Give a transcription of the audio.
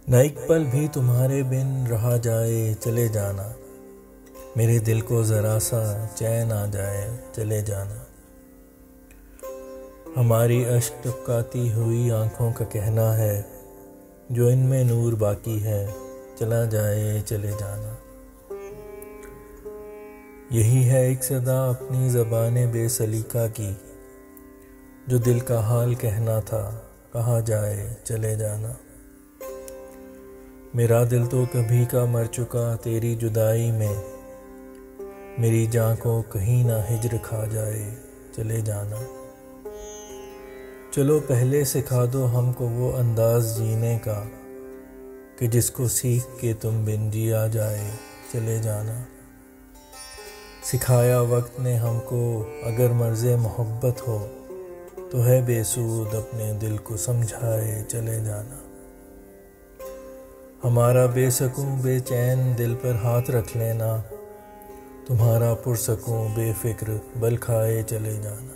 न एक पल भी तुम्हारे बिन रहा जाए चले जाना, मेरे दिल को ज़रा सा चैन आ जाए चले जाना। हमारी अश्क टपकाती हुई आँखों का कहना है, जो इनमें नूर बाकी है चला जाए चले जाना। यही है एक सदा अपनी ज़बाने बेसलीका की, जो दिल का हाल कहना था कहा जाए चले जाना। मेरा दिल तो कभी का मर चुका तेरी जुदाई में, मेरी जान को कहीं ना हिज्र खा जाए चले जाना। चलो पहले सिखा दो हमको वो अंदाज जीने का, कि जिसको सीख के तुम बिन जिया जाए चले जाना। सिखाया वक्त ने हमको अगर मर्ज़े मोहब्बत हो, तो है बेसूद अपने दिल को समझाए चले जाना। हमारा बेसकूं बेचैन दिल पर हाथ रख लेना, तुम्हारा पुरसकूं बेफिक्र बल खाए चले जाना।